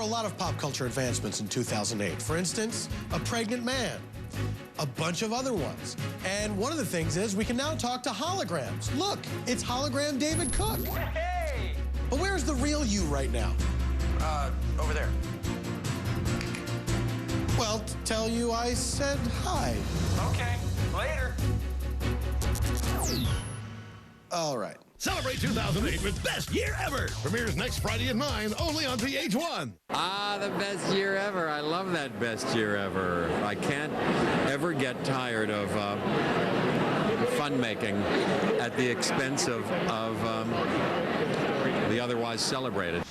lot of pop culture advancements in 2008. For instance, a pregnant man, a bunch of other ones. And one of the things is we can now talk to holograms. Look, it's hologram David Cook. Hey! But where's the real you right now? Over there. Well, to tell you I said hi. Okay, later. All right. Celebrate 2008 with Best Year Ever. Premieres next Friday at 9, only on VH1. Ah, the best year ever. I love that best year ever. I can't ever get tired of fun making at the expense of the otherwise celebrated.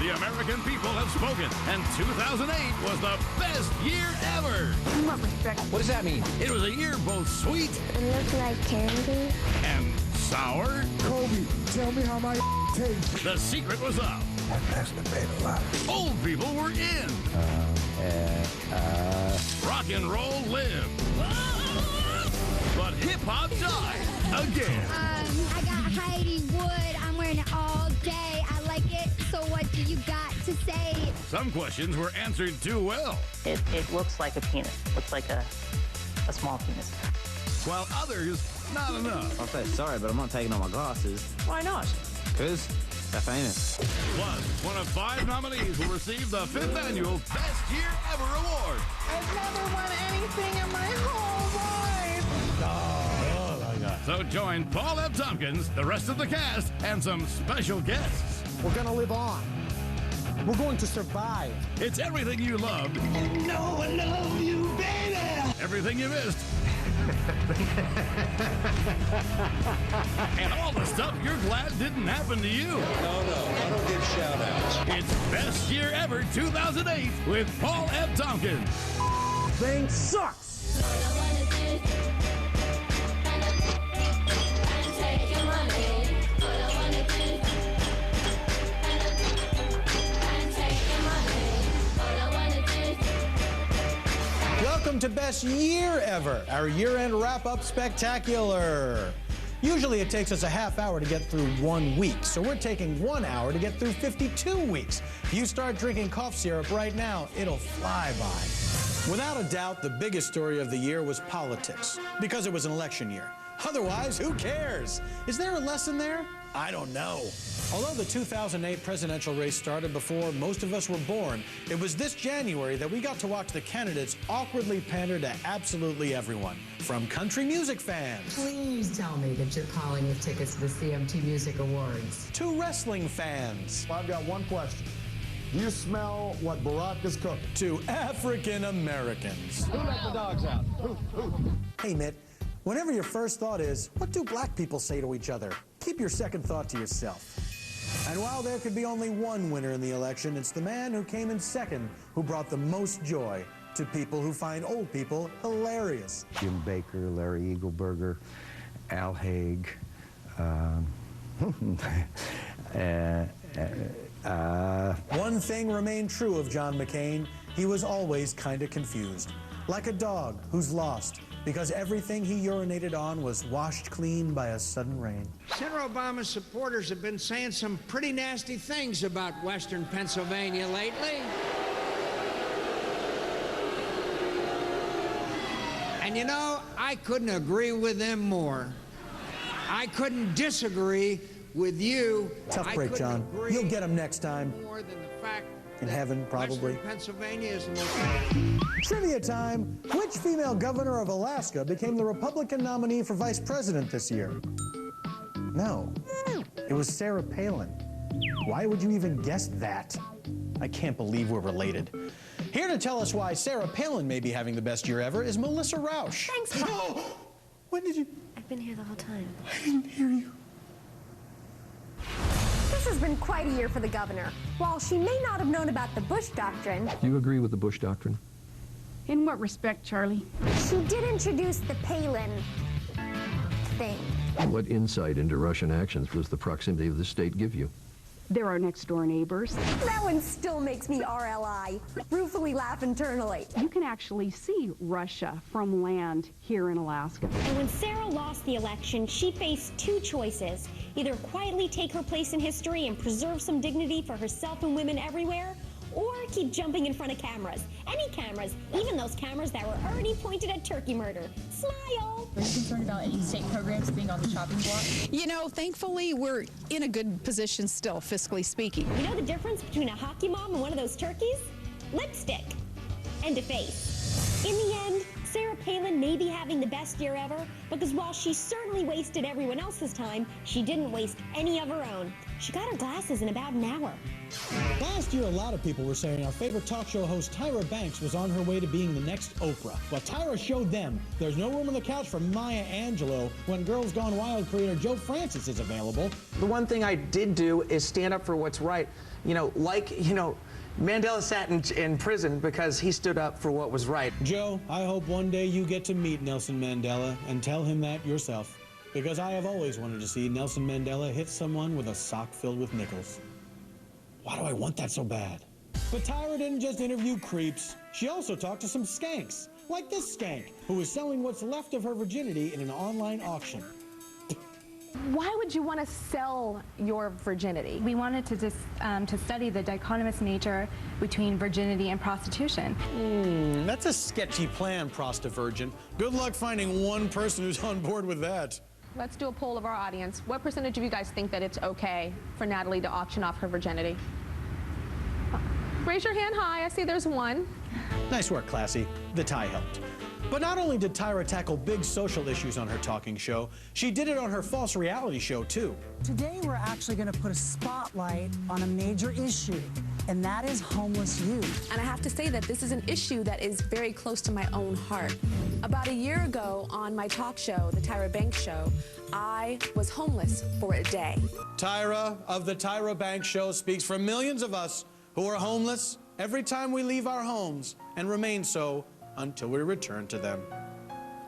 The American people have spoken, and 2008 was the best year ever. In what respect? What does that mean? It was a year both sweet It looks like candy. and sour. Kobe, tell me how my tastes. The secret was up. That's the bait a lot. Old people were in. Rock and roll lived. But hip-hop died again. I got Heidi Wood. I'm wearing it all day. I like it. So what do you got to say? Some questions were answered too well, It looks like a penis. Looks like a small penis. while others, not enough. I'll say sorry, but I'm not taking off my glasses. Why not? Because they're famous. Plus, one of 5 nominees will receive the 5th annual Best Year Ever Award. I've never won anything in my whole life. So join Paul F. Tompkins, the rest of the cast, and some special guests. We're gonna live on. We're going to survive. It's everything you loved. No, I love you, baby. Everything you missed. And all the stuff you're glad didn't happen to you. No, I don't give shout-outs. It's Best Year Ever 2008 with Paul F. Tompkins. Thing sucks. Welcome to Best Year Ever, our year-end wrap-up spectacular. Usually it takes us a half hour to get through 1 week, so we're taking 1 hour to get through 52 weeks. If you start drinking cough syrup right now, it'll fly by. Without a doubt, the biggest story of the year was politics, because it was an election year. Otherwise, who cares? Is there a lesson there? I don't know. Although the 2008 presidential race started before most of us were born, it was this January that we got to watch the candidates awkwardly pander to absolutely everyone, from country music fans Please tell me that you're calling with tickets to the CMT Music Awards. to wrestling fans I've got one question. Do you smell what Barack is cooking? to African Americans. Who let the dogs out? Who? Hey, Mitt, whenever your first thought is, what do black people say to each other? Keep your second thought to yourself. And while there could be only one winner in the election, it's the man who came in second who brought the most joy to people who find old people hilarious. Jim Baker, Larry Eagleberger, Al Haig. One thing remained true of John McCain. He was always kind of confused. Like a dog who's lost because everything he urinated on was washed clean by a sudden rain. Senator Obama's supporters have been saying some pretty nasty things about Western Pennsylvania lately. And you know, I couldn't agree with them more. I couldn't disagree with you. Tough break, John. You'll get him next time. More than the fact In heaven, probably. Western Pennsylvania is the most... Trivia time. Which female governor of Alaska became the Republican nominee for vice president this year? No. It was Sarah Palin. Why would you even guess that? I can't believe we're related. Here to tell us why Sarah Palin may be having the best year ever is Melissa Rausch. Thanks, Bob. When did you... I've been here the whole time. I didn't hear you. This has been quite a year for the governor. While she may not have known about the Bush Doctrine, Do you agree with the Bush Doctrine? In what respect, Charlie? she did introduce the Palin thing. What insight into Russian actions does the proximity of the state give you? They're our next-door neighbors. That one still makes me RLI, ruefully laugh internally. You can actually see Russia from land here in Alaska. And when Sarah lost the election, she faced two choices. Either quietly take her place in history and preserve some dignity for herself and women everywhere, or keep jumping in front of cameras. Any cameras, even those cameras that were already pointed at turkey murder. Smile! Are you concerned about any state programs being on the chopping block? You know, thankfully, we're in a good position still, fiscally speaking. You know the difference between a hockey mom and one of those turkeys? Lipstick. And a face. In the end, Sarah Palin may be having the best year ever, because while she certainly wasted everyone else's time, she didn't waste any of her own. She got her glasses in about an hour. Last year, a lot of people were saying our favorite talk show host, Tyra Banks, was on her way to being the next Oprah. Well, Tyra showed them there's no room on the couch for Maya Angelou when Girls Gone Wild creator Joe Francis is available. The one thing I did do is stand up for what's right. Mandela sat in prison because he stood up for what was right. Joe, I hope one day you get to meet Nelson Mandela and tell him that yourself. Because I have always wanted to see Nelson Mandela hit someone with a sock filled with nickels. Why do I want that so bad? But Tyra didn't just interview creeps. She also talked to some skanks, like this skank, who was selling what's left of her virginity in an online auction. Why would you want to sell your virginity? We wanted to study the dichotomous nature between virginity and prostitution. That's a sketchy plan, Prosti-Virgin. Good luck finding one person who's on board with that. Let's do a poll of our audience. What percentage of you guys think that it's okay for Natalie to auction off her virginity? Raise your hand high. I see there's one. Nice work, Classy. The tie helped. But not only did Tyra tackle big social issues on her talking show, she did it on her false reality show, too. Today, we're actually going to put a spotlight on a major issue, and that is homeless youth. And I have to say that this is an issue that is very close to my own heart. About a year ago on my talk show, The Tyra Banks Show, I was homeless for a day. Tyra of The Tyra Banks Show speaks for millions of us who are homeless every time we leave our homes and remain so until we return to them.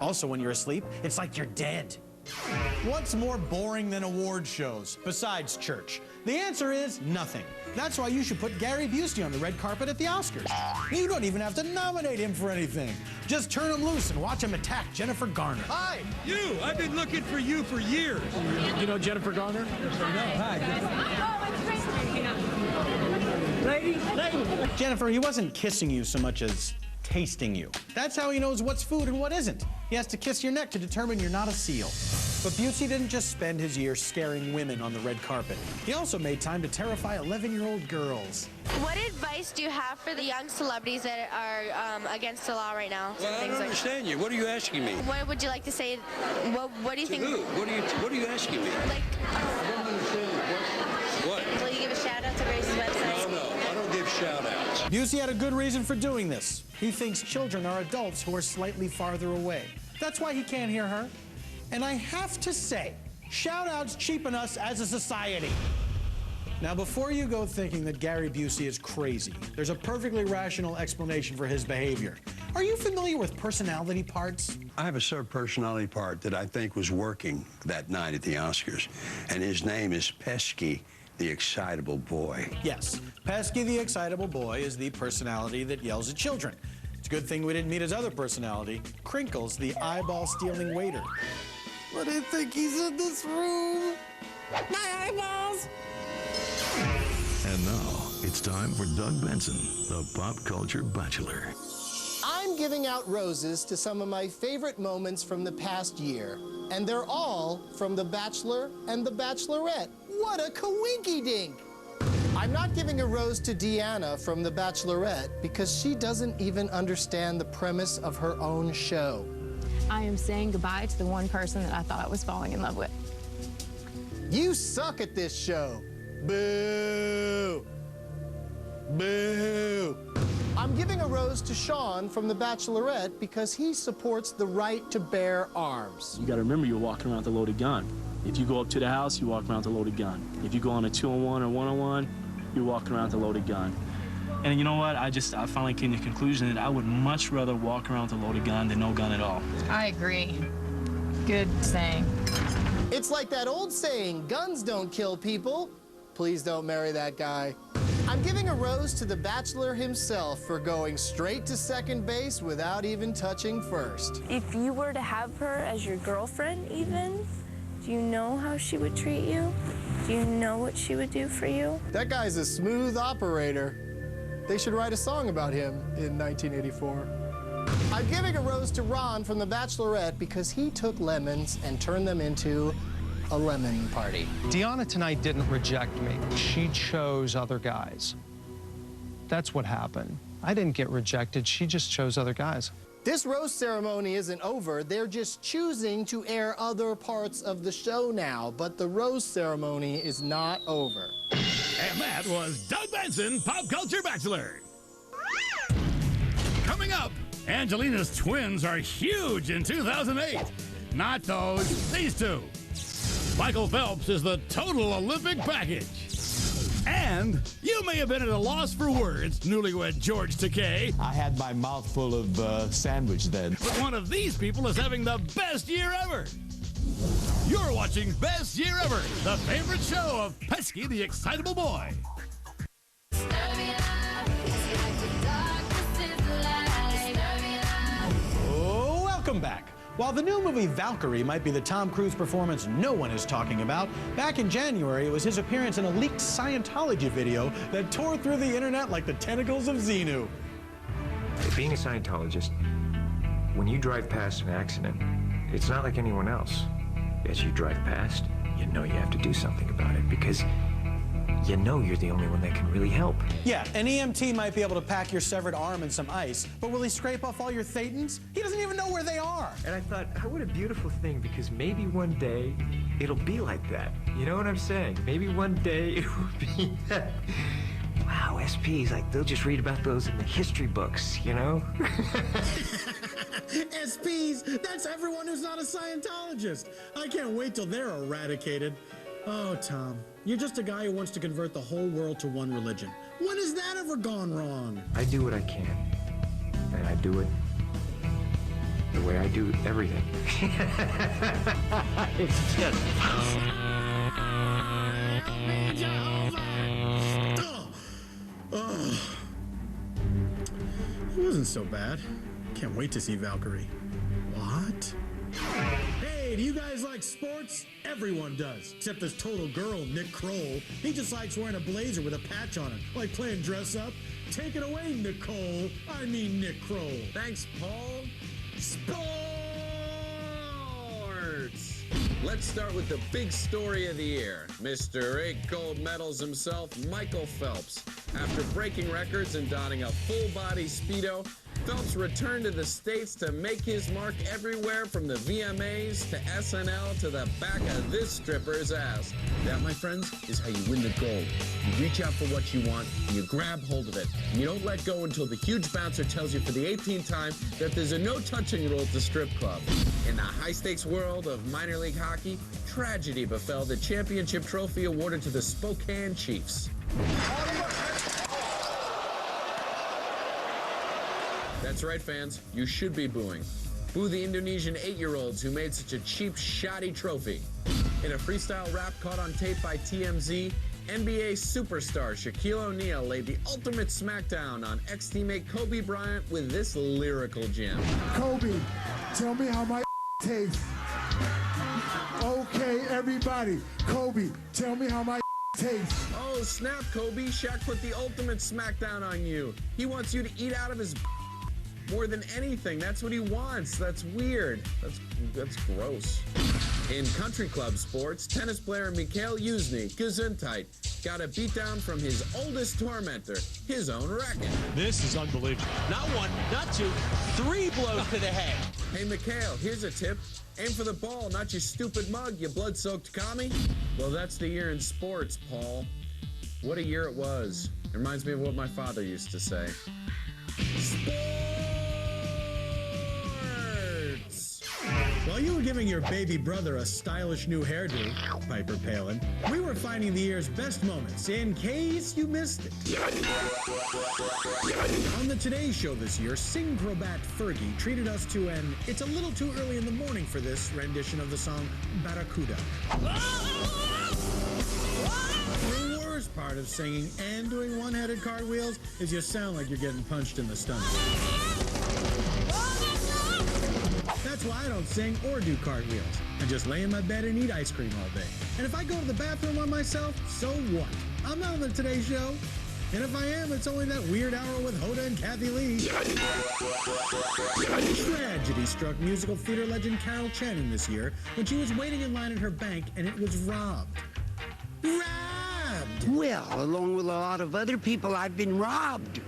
Also, when you're asleep, it's like you're dead. What's more boring than award shows, besides church? The answer is nothing. That's why you should put Gary Busey on the red carpet at the Oscars. You don't even have to nominate him for anything. Just turn him loose and watch him attack Jennifer Garner. Hi! You! I've been looking for you for years. You know Jennifer Garner? Hi. Lady. Jennifer, he wasn't kissing you so much as tasting you. That's how he knows what's food and what isn't. He has to kiss your neck to determine you're not a seal. But Busey didn't just spend his years scaring women on the red carpet. He also made time to terrify 11-year-old girls. What advice do you have for the young celebrities that are against the law right now? Well, I don't understand you. What are you asking me? What would you like to say? What do you think? Who? What are you asking me? Like, I don't understand. What? Will you give a shout out to Grace's website? No, I don't give shout outs. Busey had a good reason for doing this. He thinks children are adults who are slightly farther away. That's why he can't hear her. And I have to say, shout-outs cheapen us as a society. Now, before you go thinking that Gary Busey is crazy, there's a perfectly rational explanation for his behavior. Are you familiar with personality parts? I have a subpersonality part that I think was working that night at the Oscars, and his name is Pesky, the Excitable Boy. Yes, Pesky the Excitable Boy is the personality that yells at children. It's a good thing we didn't meet his other personality, Crinkles, the eyeball-stealing waiter. What do you think he's in this room? My eyeballs! And now, it's time for Doug Benson, the Pop Culture Bachelor. I'm giving out roses to some of my favorite moments from the past year, and they're all from The Bachelor and The Bachelorette. What a coinky-dink! I'm not giving a rose to Deanna from The Bachelorette because she doesn't even understand the premise of her own show. I am saying goodbye to the one person that I thought I was falling in love with. You suck at this show. Boo! Boo! I'm giving a rose to Sean from The Bachelorette because he supports the right to bear arms. You gotta remember you're walking around with a loaded gun. If you go up to the house, you walk around with a loaded gun. If you go on a 2-on-1 or 1-on-1, you're walking around with a loaded gun. And you know what? I finally came to the conclusion that I would much rather walk around with a loaded gun than no gun at all. I agree. Good saying. It's like that old saying, guns don't kill people, Please don't marry that guy. I'm giving a rose to the Bachelor himself for going straight to second base without even touching first. If you were to have her as your girlfriend even, do you know how she would treat you? Do you know what she would do for you? That guy's a smooth operator. They should write a song about him in 1984. I'm giving a rose to Ron from The Bachelorette because he took lemons and turned them into a lemon party. Deanna tonight didn't reject me. She chose other guys. That's what happened. I didn't get rejected. She just chose other guys. This rose ceremony isn't over. They're just choosing to air other parts of the show now, but the rose ceremony is not over. And that was Doug Benson, Pop Culture Bachelor. Coming up, Angelina's twins are huge in 2008. Not those, these two. Michael Phelps is the total Olympic package. And you may have been at a loss for words, newlywed George Takei. I had my mouth full of sandwich then. But one of these people is having the best year ever. You're watching Best Year Ever, the favorite show of Pesky the Excitable Boy. Oh, welcome back. While the new movie Valkyrie might be the Tom Cruise performance no one is talking about, back in January it was his appearance in a leaked Scientology video that tore through the internet like the tentacles of Xenu. Being a Scientologist, when you drive past an accident, it's not like anyone else. As you drive past, you know you have to do something about it because you know you're the only one that can really help. Yeah, an EMT might be able to pack your severed arm in some ice, but will he scrape off all your thetans? He doesn't even know where they are. And I thought, oh, what a beautiful thing, because maybe one day it'll be like that. You know what I'm saying? Maybe one day it will be that. Wow, SPs, like, they'll just read about those in the history books, you know? SPs, that's everyone who's not a Scientologist. I can't wait till they're eradicated. Oh, Tom, you're just a guy who wants to convert the whole world to one religion. When has that ever gone wrong? I do what I can, and I do it the way I do everything. It's just... Oh. It wasn't so bad. Can't wait to see Valkyrie. What? Hey, do you guys like sports? Everyone does, except this total girl, Nick Kroll. He just likes wearing a blazer with a patch on it, like playing dress up. Take it away, Nicole. I mean Nick Kroll. Thanks, Paul. Sports! Let's start with the big story of the year. Mr. 8 gold medals himself, Michael Phelps. After breaking records and donning a full-body Speedo, Phelps returned to the States to make his mark everywhere from the VMAs to SNL to the back of this stripper's ass. That, my friends, is how you win the gold. You reach out for what you want, and you grab hold of it. And you don't let go until the huge bouncer tells you for the 18th time that there's a no-touching rule at the strip club. In the high-stakes world of minor league hockey, tragedy befell the championship trophy awarded to the Spokane Chiefs. That's right, fans. You should be booing. Boo the Indonesian 8-year-olds who made such a cheap, shoddy trophy. In a freestyle rap caught on tape by TMZ, NBA superstar Shaquille O'Neal laid the ultimate smackdown on ex-teammate Kobe Bryant with this lyrical gem. Kobe, tell me how my tastes. Okay, everybody. Kobe, tell me how my tastes. Oh, snap, Kobe. Shaq put the ultimate smackdown on you. He wants you to eat out of his more than anything. That's what he wants. That's weird. That's gross. In country club sports, tennis player Mikhail Yuzny, Gesundheit, got a beatdown from his oldest tormentor, his own racket. This is unbelievable. Not one, not two, 3 blows to the head. Hey, Mikhail, here's a tip. Aim for the ball, not your stupid mug, you blood-soaked commie. Well, that's the year in sports, Paul. What a year it was. It reminds me of what my father used to say. Sports! While you were giving your baby brother a stylish new hairdo, Piper Palin, we were finding the year's best moments in case you missed it. On the Today Show this year, Syncrobat Fergie treated us to an "It's a little too early in the morning for this" rendition of the song Barracuda. The worst part of singing and doing one-headed cartwheels is you sound like you're getting punched in the stomach. That's why I don't sing or do cartwheels. I just lay in my bed and eat ice cream all day. And if I go to the bathroom on myself, so what? I'm not on the Today Show. And if I am, it's only that weird hour with Hoda and Kathy Lee. Tragedy struck musical theater legend Carol Channing this year when she was waiting in line at her bank and it was robbed. Robbed! Well, along with a lot of other people, I've been robbed.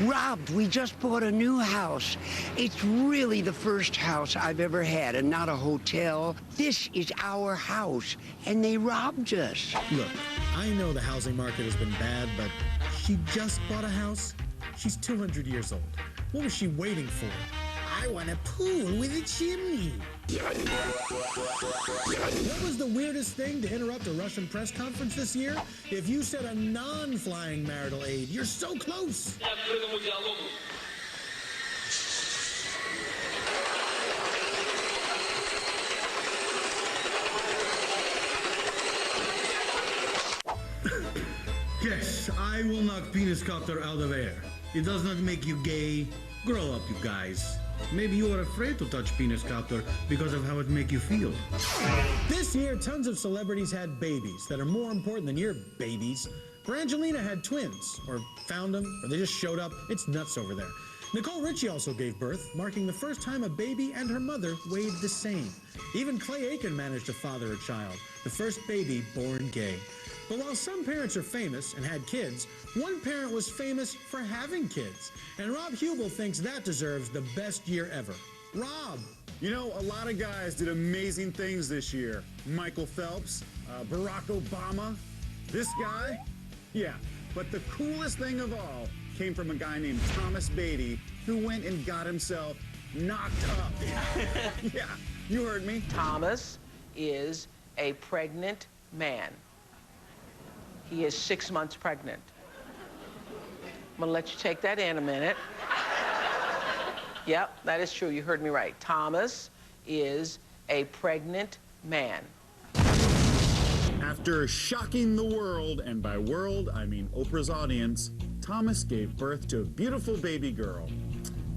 Robbed. We just bought a new house. It's really the first house I've ever had and not a hotel. This is our house, and they robbed us. Look, I know the housing market has been bad, but she just bought a house. She's 200 years old. What was she waiting for? I want a pool with a chimney. What was the weirdest thing to interrupt a Russian press conference this year? If you said a non-flying marital aid, you're so close. Yes, I will knock penis copter out of air. It does not make you gay. Grow up, you guys. Maybe you are afraid to touch penis copter because of how it make you feel. This year, tons of celebrities had babies that are more important than your babies. Brangelina had twins, or found them, or they just showed up. It's nuts over there. Nicole Richie also gave birth, marking the first time a baby and her mother weighed the same. Even Clay Aiken managed to father a child, the first baby born gay. But while some parents are famous and had kids, one parent was famous for having kids. And Rob Hubel thinks that deserves the best year ever. Rob! You know, a lot of guys did amazing things this year. Michael Phelps, Barack Obama, this guy. Yeah, but the coolest thing of all came from a guy named Thomas Beatty who went and got himself knocked up. Yeah, you heard me. Thomas is a pregnant man. He is 6 months pregnant. I'm gonna let you take that in a minute. Yep, that is true. You heard me right. Thomas is a pregnant man. After shocking the world, and by world, I mean Oprah's audience, Thomas gave birth to a beautiful baby girl.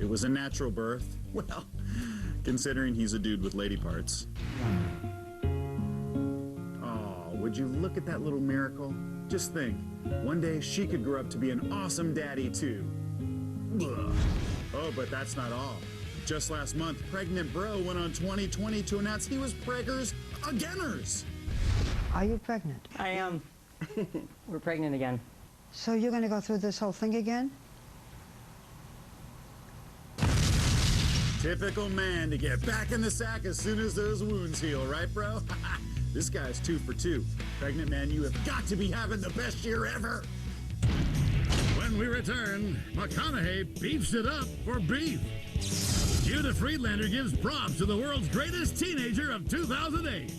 It was a natural birth. Well, considering he's a dude with lady parts. Oh, would you look at that little miracle? Just think, one day she could grow up to be an awesome daddy too. Ugh. Oh, but that's not all. Just last month, Pregnant Bro went on 2020 to announce he was preggers againers. Are you pregnant? I am. We're pregnant again. So you're going to go through this whole thing again? Typical man to get back in the sack as soon as those wounds heal, right, bro? This guy's 2 for 2. Pregnant man, you have got to be having the best year ever. When we return, McConaughey beefs it up for beef. Judah Friedlander gives props to the world's greatest teenager of 2008.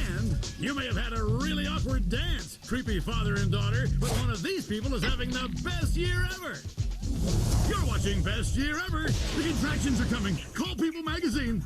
And you may have had a really awkward dance, creepy father and daughter, but one of these people is having the best year ever. You're watching Best Year Ever. The contractions are coming. Call People Magazine.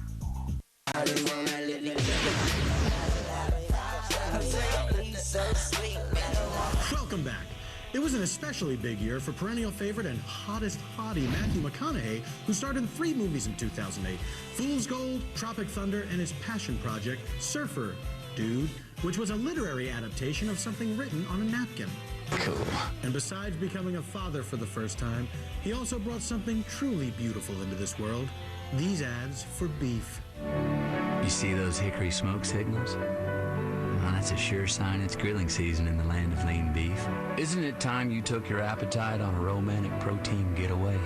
Welcome back. It was an especially big year for perennial favorite and hottest hottie Matthew McConaughey, who starred in 3 movies in 2008, Fool's Gold, Tropic Thunder, and his passion project, Surfer Dude, which was a literary adaptation of something written on a napkin. Cool. And besides becoming a father for the first time, he also brought something truly beautiful into this world, these ads for beef. You see those hickory smoke signals? Well, that's a sure sign it's grilling season in the land of lean beef. Isn't it time you took your appetite on a romantic protein getaway?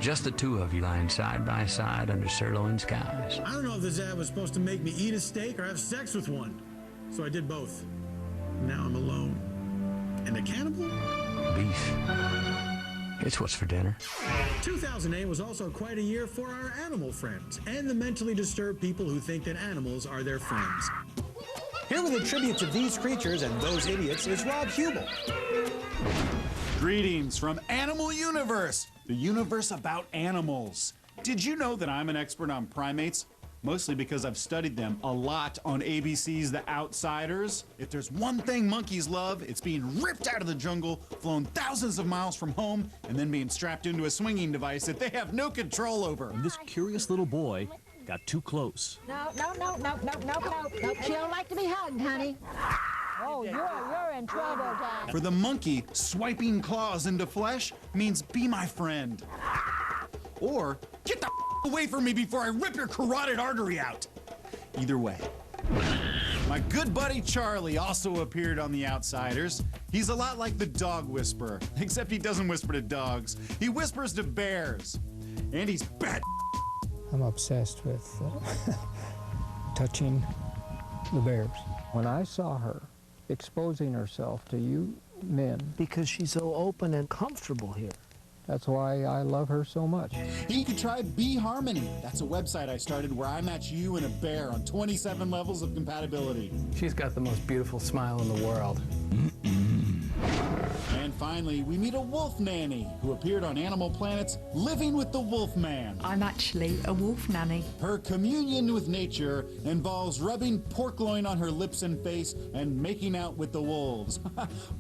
Just the 2 of you lying side by side under sirloin skies. I don't know if this ad was supposed to make me eat a steak or have sex with one, so I did both. Now I'm alone. And a cannibal? Beef. It's what's for dinner. 2008 was also quite a year for our animal friends and the mentally disturbed people who think that animals are their friends. Here with a tribute to these creatures and those idiots is Rob Hubel. Greetings from Animal Universe, the universe about animals. Did you know that I'm an expert on primates? mostly because I've studied them a lot on ABC's The Outsiders. If there's one thing monkeys love, it's being ripped out of the jungle, flown thousands of miles from home, and then being strapped into a swinging device that they have no control over. This curious little boy got too close. No. She don't like to be hugged, honey. Oh, you're in trouble, Dad. For the monkey, swiping claws into flesh means be my friend. Or get the away from me before I rip your carotid artery out. Either way. My good buddy Charlie also appeared on The Outsiders. He's a lot like the dog whisperer, except he doesn't whisper to dogs. He whispers to bears. And he's bad. I'm obsessed with touching the bears. When I saw her exposing herself to you men, because she's so open and comfortable here, that's why I love her so much. You could try Bee Harmony. That's a website I started where I match you and a bear on 27 levels of compatibility. She's got the most beautiful smile in the world. And finally, we meet a wolf nanny who appeared on Animal Planet's Living with the Wolf Man. I'm actually a wolf nanny. Her communion with nature involves rubbing pork loin on her lips and face and making out with the wolves.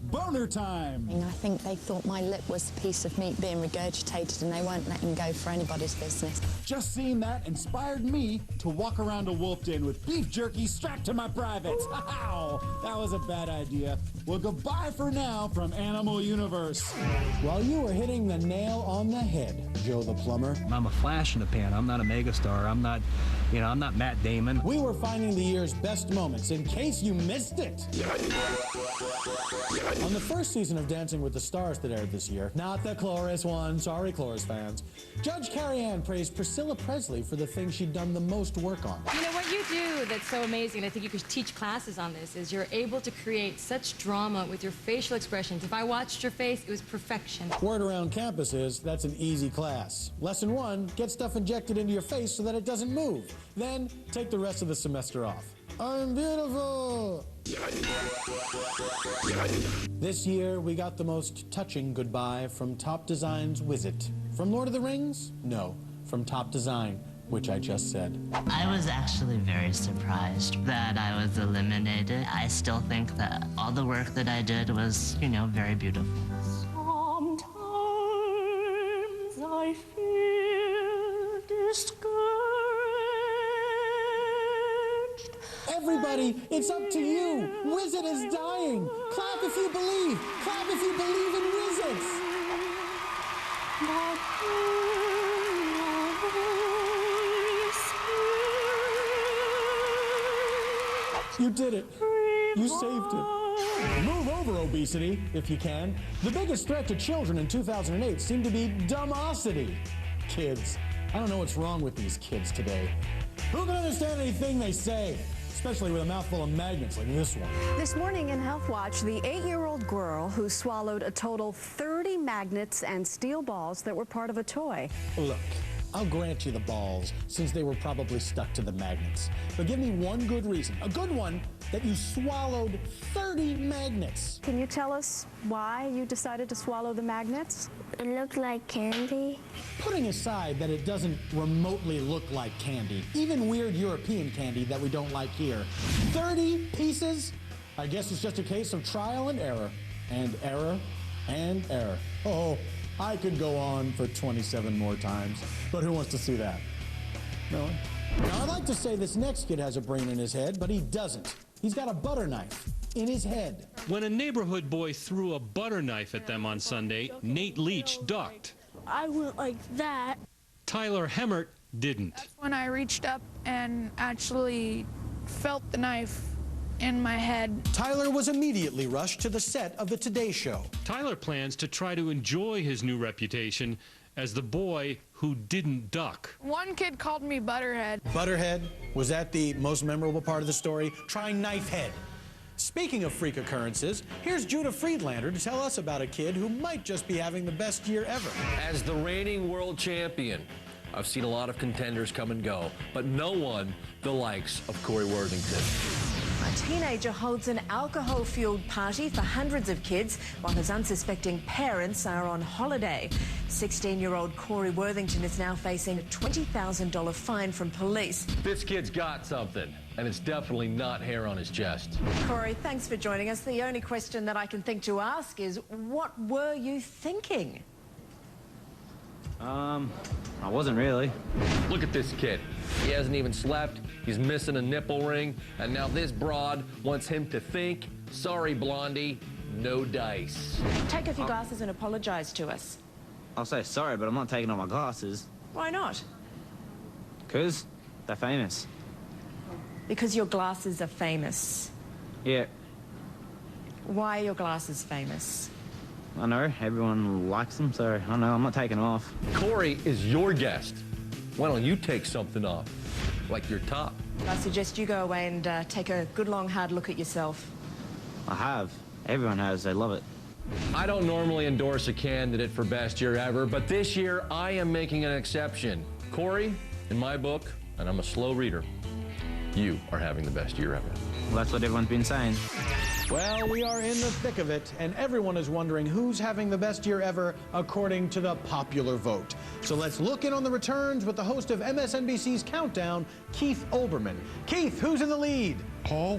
Boner time! I think they thought my lip was a piece of meat being regurgitated and they weren't letting go for anybody's business. Just seeing that inspired me to walk around a wolf den with beef jerky strapped to my privates. Wow, that was a bad idea. Well, goodbye for now from Animal Universe. While you were hitting the nail on the head, Joe the Plumber. I'm a flash in the pan. I'm not a megastar. I'm not Matt Damon. We were finding the year's best moments in case you missed it. On the first season of Dancing with the Stars that aired this year, not the Cloris one, sorry Cloris fans, Judge Carrie Ann praised Priscilla Presley for the thing she'd done the most work on. You know, what you do that's so amazing, I think you could teach classes on this, is you're able to create such drama with your facial expressions. If I watched your face, it was perfection. Word around campus is that's an easy class. Lesson 1, get stuff injected into your face so that it doesn't move. Then take the rest of the semester off. I'm beautiful! This year, we got the most touching goodbye from Top Design's Wizit. From Lord of the Rings? No, from Top Design, which I just said. I was actually very surprised that I was eliminated. I still think that all the work that I did was, very beautiful. Sometimes I feel discouraged. Everybody, it's up to you. Wizit is dying. Clap if you believe. Clap if you believe in Wizits. You did it. You saved it. Move over, obesity, if you can. The biggest threat to children in 2008 seemed to be dumbosity. Kids. I don't know what's wrong with these kids today. Who can understand anything they say? Especially with a mouthful of magnets like this one. This morning in Health Watch, the 8-year-old girl who swallowed a total 30 magnets and steel balls that were part of a toy. Look, I'll grant you the balls, since they were probably stuck to the magnets. But give me one good reason, a good one, that you swallowed 30 magnets. Can you tell us why you decided to swallow the magnets? It looked like candy. Putting aside that it doesn't remotely look like candy, even weird European candy that we don't like here, 30 pieces? I guess it's just a case of trial and error, and error, and error. Oh, I could go on for 27 more times, but who wants to see that? No one? Now, I'd like to say this next kid has a brain in his head, but he doesn't. He's got a butter knife in his head. When a neighborhood boy threw a butter knife at them on Sunday, Nate Leach ducked. I went like that. Tyler Hemmert didn't. That's when I reached up and actually felt the knife in my head. Tyler was immediately rushed to the set of the Today Show. Tyler plans to try to enjoy his new reputation as the boy who didn't duck. One kid called me Butterhead. Butterhead? Was that the most memorable part of the story? Try Knife Head. Speaking of freak occurrences, here's Judah Friedlander to tell us about a kid who might just be having the best year ever. As the reigning world champion, I've seen a lot of contenders come and go, but no one the likes of Corey Worthington. A teenager holds an alcohol-fueled party for hundreds of kids while his unsuspecting parents are on holiday. 16-year-old Corey Worthington is now facing a $20,000 fine from police. This kid's got something, and it's definitely not hair on his chest. Corey, thanks for joining us. The only question that I can think to ask is, what were you thinking? I wasn't really. Look at this kid. He hasn't even slept, he's missing a nipple ring, and now this broad wants him to think, sorry, Blondie, no dice. Take off your glasses and apologize to us. I'll say sorry, but I'm not taking off my glasses. Why not? Because they're famous. Because your glasses are famous. Yeah, Why are your glasses famous? I know. Everyone likes them, so I know I'm not taking them off. Corey is your guest. Why don't you take something off? Like your top. I suggest you go away and take a good long hard look at yourself. I have. Everyone has. They love it. I don't normally endorse a candidate for best year ever, but this year I am making an exception. Corey, in my book, and I'm a slow reader, you are having the best year ever. Well, that's what everyone's been saying. Well, we are in the thick of it, and everyone is wondering who's having the best year ever according to the popular vote. So let's look in on the returns with the host of MSNBC's Countdown, Keith Olbermann. Keith, who's in the lead? Paul,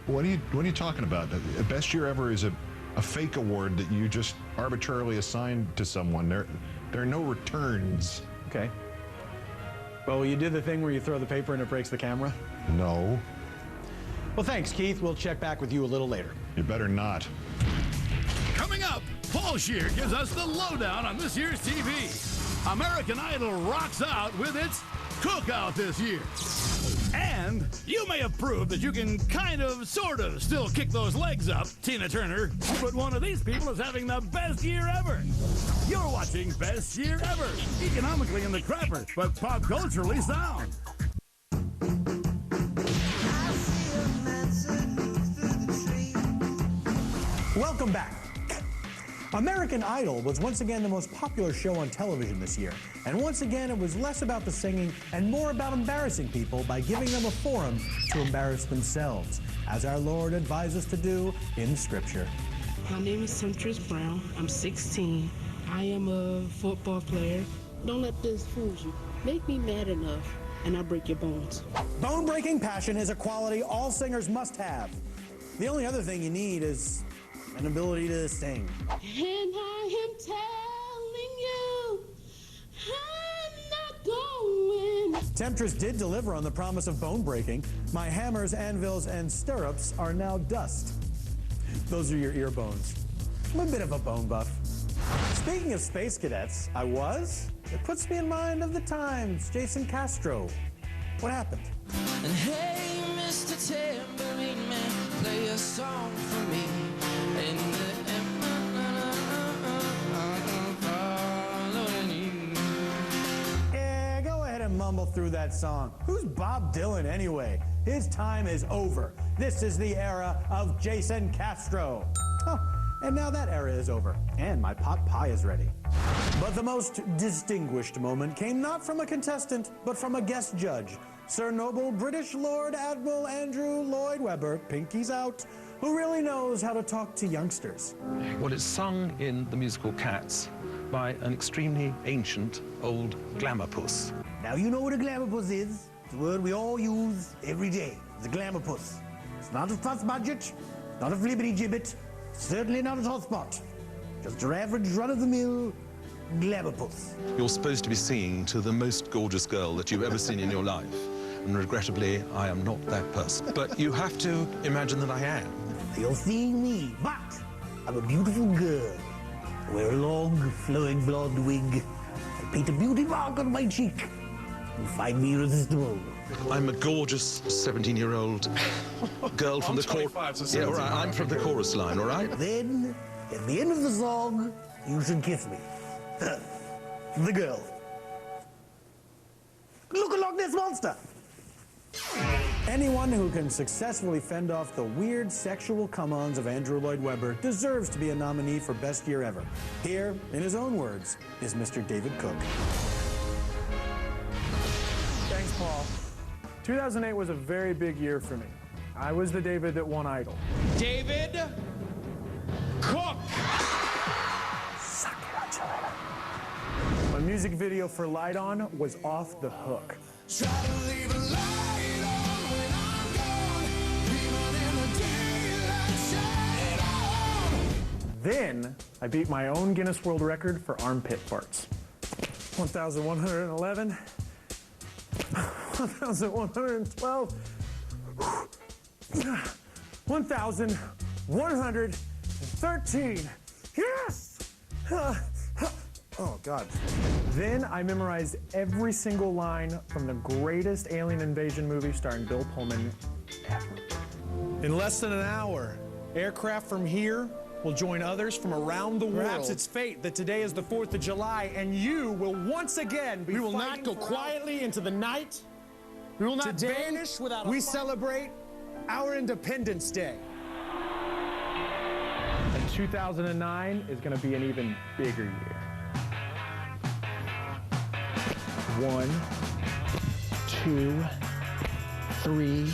what are you talking about? Best year ever is a fake award that you just arbitrarily assigned to someone. There are no returns. Okay. Well, will you do the thing where you throw the paper and it breaks the camera? No. Well, thanks, Keith. We'll check back with you a little later. You better not. Coming up, Paul Scheer gives us the lowdown on this year's TV. American Idol rocks out with its cookout this year. And you may have proved that you can sort of still kick those legs up, Tina Turner, but one of these people is having the best year ever. You're watching Best Year Ever, economically in the crapper, but pop culturally sound. Welcome back. American Idol was once again the most popular show on television this year. And once again, it was less about the singing and more about embarrassing people by giving them a forum to embarrass themselves, as our Lord advised us to do in Scripture. My name is Temptress Brown. I'm 16. I am a football player. Don't let this fool you. Make me mad enough, and I'll break your bones. Bone-breaking passion is a quality all singers must have. The only other thing you need is an ability to sing. And I am telling you, I'm not going. Temptress did deliver on the promise of bone breaking. My hammers, anvils, and stirrups are now dust. Those are your ear bones. I'm a bit of a bone buff. Speaking of space cadets, it puts me in mind of the times. Jason Castro. What happened? And hey, Mr. Tambourine Man, play a song for me. Yeah, go ahead and mumble through that song. Who's Bob Dylan anyway? His time is over. This is the era of Jason Castro. Oh, and now that era is over, and my pot pie is ready. But the most distinguished moment came not from a contestant, but from a guest judge, Sir Noble British Lord Admiral Andrew Lloyd Webber, pinkies out, who really knows how to talk to youngsters. Well, it's sung in the musical Cats by an extremely ancient old glamourpuss. Now you know what a glamourpuss is. It's a word we all use every day. It's a glamourpuss. It's not a fuss budget, not a flippity gibbet, certainly not a hotspot. Just your average run-of-the-mill glamourpuss. You're supposed to be singing to the most gorgeous girl that you've ever seen in your life. And regrettably, I am not that person. But you have to imagine that I am. You're seeing me, but I'm a beautiful girl. I wear a long, flowing blonde wig. I paint a beauty mark on my cheek. You find me irresistible. I'm a gorgeous 17-year-old girl from the chorus. Yeah, all right, I'm from the chorus line, all right? Then, at the end of the song, you should kiss me. The girl. Look along this monster. Anyone who can successfully fend off the weird sexual come-ons of Andrew Lloyd Webber deserves to be a nominee for Best Year Ever. Here, in his own words, is Mr. David Cook. Thanks, Paul. 2008 was a very big year for me. I was the David that won Idol. David Cook. Suck it, Angela. music video for Light On was off the hook. Try to leave a light on when I'm gone, even in the daylight, shine on. Then I beat my own Guinness World Record for armpit farts. 1,111, 1,112, 1,113. Yes! Oh, God. Then I memorized every single line from the greatest alien invasion movie starring Bill Pullman ever. In less than an hour, aircraft from here will join others from around the world. Perhaps it's fate that today is the 4th of July and you will once again be We will not fighting go for quietly into the night. We will not Today, vanish without a we fight. celebrate our Independence Day. And 2009 is going to be an even bigger year. 1, 2, 3.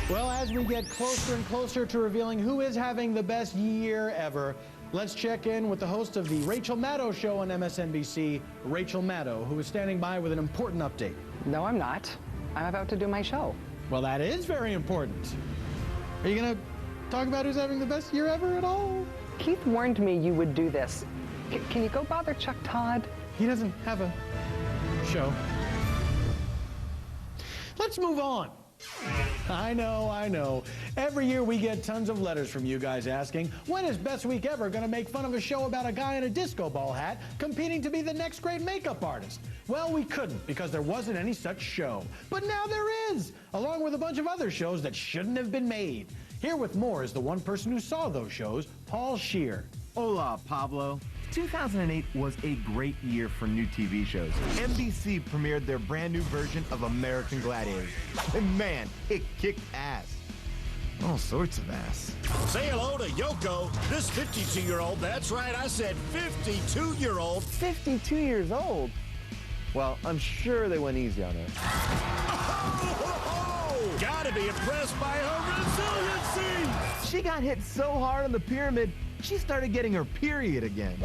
Well, as we get closer and closer to revealing who is having the best year ever, let's check in with the host of the Rachel Maddow Show on MSNBC, Rachel Maddow, who is standing by with an important update. No, I'm not. I'm about to do my show. Well, that is very important. Are you going to talk about who's having the best year ever at all? Keith warned me you would do this. Can you go bother Chuck Todd? He doesn't have a show. Let's move on. I know. Every year we get tons of letters from you guys asking, when is Best Week Ever going to make fun of a show about a guy in a disco ball hat competing to be the next great makeup artist? Well, we couldn't because there wasn't any such show. But now there is, along with a bunch of other shows that shouldn't have been made. Here with more is the one person who saw those shows, Paul Scheer. Hola, Pablo. 2008 was a great year for new TV shows. NBC premiered their brand new version of American Gladiators. And man, it kicked ass. All sorts of ass. Say hello to Yoko, this 52-year-old. That's right, I said 52-year-old. 52 years old? Well, I'm sure they went easy on her. Oh, gotta be impressed by her resiliency. She got hit so hard on the pyramid, she started getting her period again.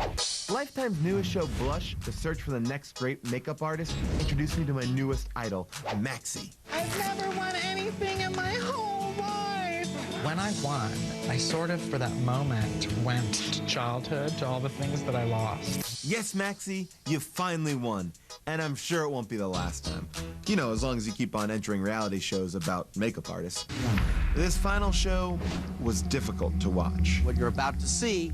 Lifetime's newest show, Blush, the search for the next great makeup artist, introduced me to my newest idol, Maxie. I've never won anything in my whole life. When I won, I sort of, for that moment, went to childhood, to all the things that I lost. Yes, Maxie, you finally won. And I'm sure it won't be the last time. You know, as long as you keep on entering reality shows about makeup artists. This final show was difficult to watch. What you're about to see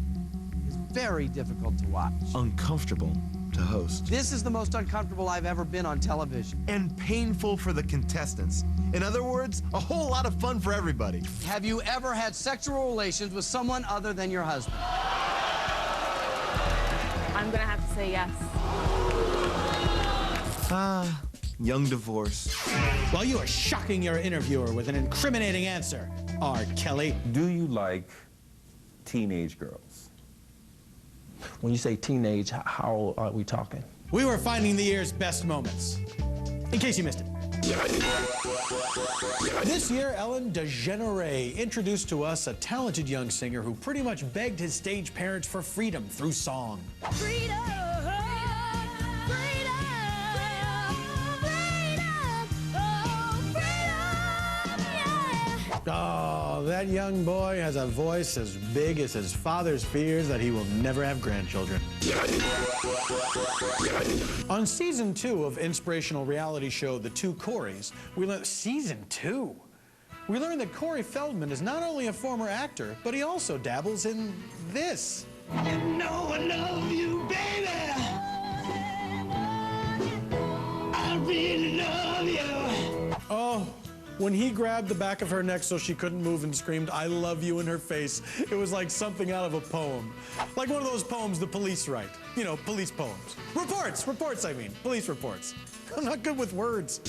is very difficult to watch. Uncomfortable to host. This is the most uncomfortable I've ever been on television. And painful for the contestants. In other words, a whole lot of fun for everybody. Have you ever had sexual relations with someone other than your husband? I'm gonna have to say yes. Ah, young divorce. Well, you are shocking your interviewer with an incriminating answer, R. Kelly. Do you like teenage girls? When you say teenage, how old are we talking? We were finding the year's best moments, in case you missed it. This year, Ellen DeGeneres introduced to us a talented young singer who pretty much begged his stage parents for freedom through song. Freedom. Oh, that young boy has a voice as big as his father's fears that he will never have grandchildren. On season 2 of inspirational reality show The Two Coreys, we learned season 2. We learned that Corey Feldman is not only a former actor, but he also dabbles in this. You know I love you, baby. I really love you. Oh, when he grabbed the back of her neck so she couldn't move and screamed, "I love you" in her face, it was like something out of a poem. Like one of those poems the police write. You know, police poems. Reports, I mean. Police reports. I'm not good with words.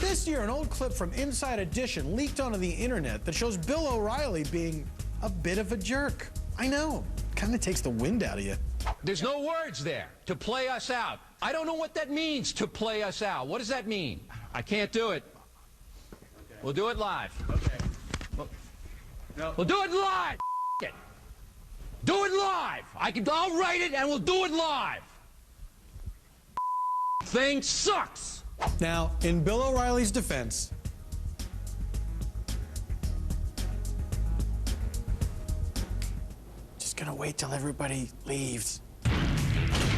This year, an old clip from Inside Edition leaked onto the internet that shows Bill O'Reilly being a bit of a jerk. I know, kind of takes the wind out of you. There's no words there. To play us out. I don't know what that means, to play us out. What does that mean? I can't do it. Okay. We'll do it live. Okay. We'll do it live. It. Do it live. I'll write it and we'll do it live. thing sucks! Now, in Bill O'Reilly's defense, just gonna wait till everybody leaves.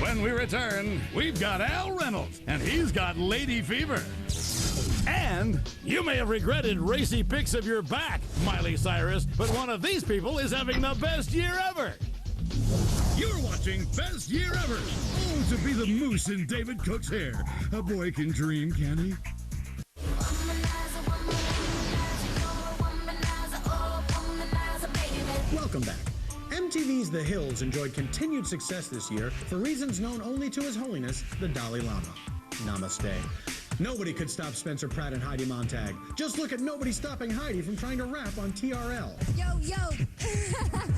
When we return, we've got Al Reynolds, and he's got lady fever. And you may have regretted racy pics of your back, Miley Cyrus, but one of these people is having the best year ever. You're watching Best Year Ever. Oh, to be the moose in David Cook's hair. A boy can dream, can he? Welcome back. MTV's The Hills enjoyed continued success this year for reasons known only to His Holiness, the Dalai Lama. Namaste. Nobody could stop Spencer Pratt and Heidi Montag. Just look at nobody stopping Heidi from trying to rap on TRL. Yo.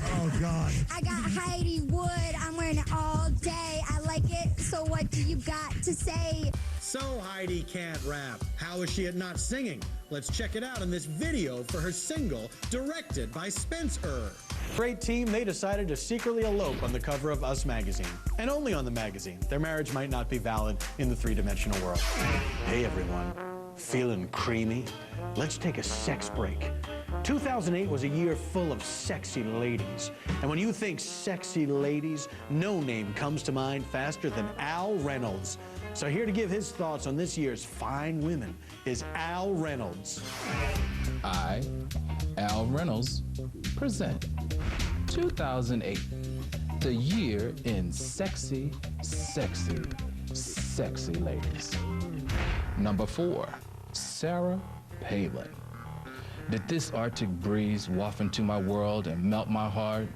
Oh, God. I got Heidi Wood. I'm wearing it all day. I like it. So what do you got to say? So Heidi can't rap. How is she at not singing? Let's check it out in this video for her single, directed by Spencer. Great team, they decided to secretly elope on the cover of Us magazine. And only on the magazine. Their marriage might not be valid in the three-dimensional world. Hey everyone, feeling creamy? Let's take a sex break. 2008 was a year full of sexy ladies. And when you think sexy ladies, no name comes to mind faster than Al Reynolds. So here to give his thoughts on this year's fine women is Al Reynolds. I, Al Reynolds, present 2008, the year in sexy, sexy, sexy ladies. Number 4, Sarah Palin. Did this Arctic breeze waft into my world and melt my heart?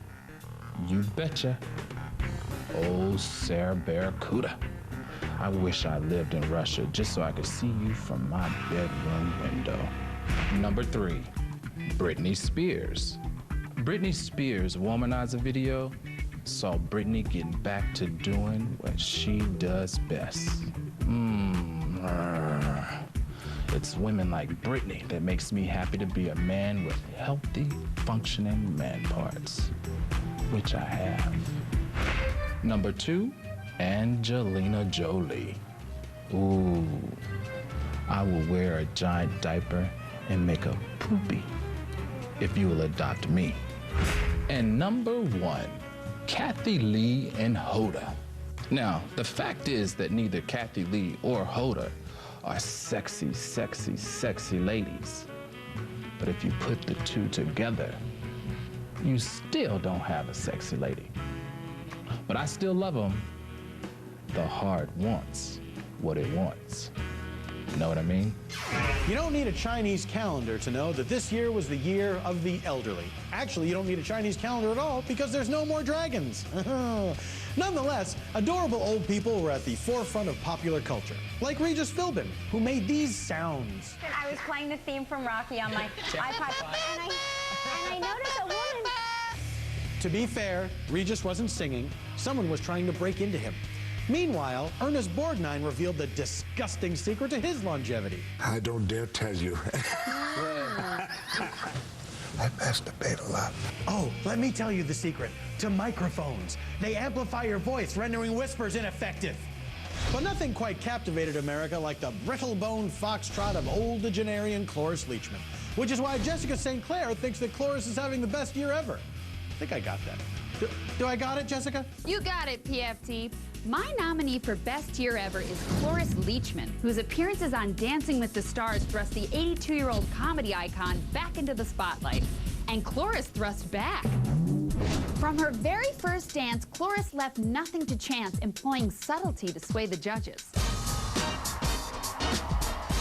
You betcha. Oh, Sarah Barracuda. I wish I lived in Russia just so I could see you from my bedroom window. Number 3, Britney Spears. Britney Spears' Womanizer video saw Britney getting back to doing what she does best. It's women like Britney that makes me happy to be a man with healthy, functioning man parts, which I have. Number 2, Angelina Jolie. Ooh, I will wear a giant diaper and make a poopy if you will adopt me. And number 1, Kathy Lee and Hoda. Now, the fact is that neither Kathy Lee or Hoda are sexy, sexy, sexy ladies. But if you put the two together, you still don't have a sexy lady. But I still love them. The heart wants what it wants. Know what I mean? You don't need a Chinese calendar to know that this year was the year of the elderly. Actually, you don't need a Chinese calendar at all because there's no more dragons. Nonetheless, adorable old people were at the forefront of popular culture, like Regis Philbin, who made these sounds. I was playing the theme from Rocky on my iPod, and I noticed a woman. To be fair, Regis wasn't singing. Someone was trying to break into him. Meanwhile, Ernest Borgnine revealed the disgusting secret to his longevity. I don't dare tell you. I masturbate a lot. Oh, let me tell you the secret. To microphones. They amplify your voice, rendering whispers ineffective. But nothing quite captivated America like the brittle-boned foxtrot of old-degenarian Cloris Leachman, which is why Jessica St. Clair thinks that Cloris is having the best year ever. I think I got that. Do I got it, Jessica? You got it, PFT. My nominee for Best Year Ever is Cloris Leachman, whose appearances on Dancing with the Stars thrust the 82-year-old comedy icon back into the spotlight. And Cloris thrust back. From her very first dance, Cloris left nothing to chance, employing subtlety to sway the judges.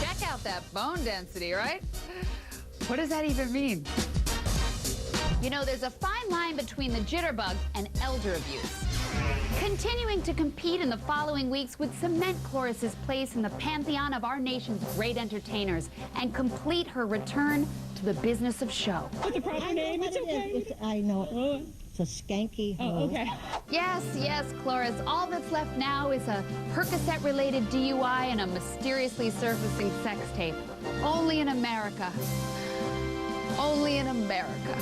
Check out that bone density, right? What does that even mean? You know, there's a fine line between the jitterbug and elder abuse. Continuing to compete in the following weeks would cement Cloris's place in the pantheon of our nation's great entertainers and complete her return to the business of show. What's the proper name? It's okay. I know. It's a skanky hoe. Oh, okay. Yes, Cloris. All that's left now is a Percocet-related DUI and a mysteriously surfacing sex tape. Only in America. Only in America.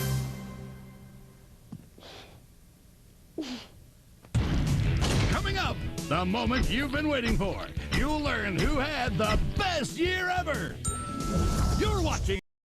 Coming up, the moment you've been waiting for. you'll learn who had the best year ever. You're watching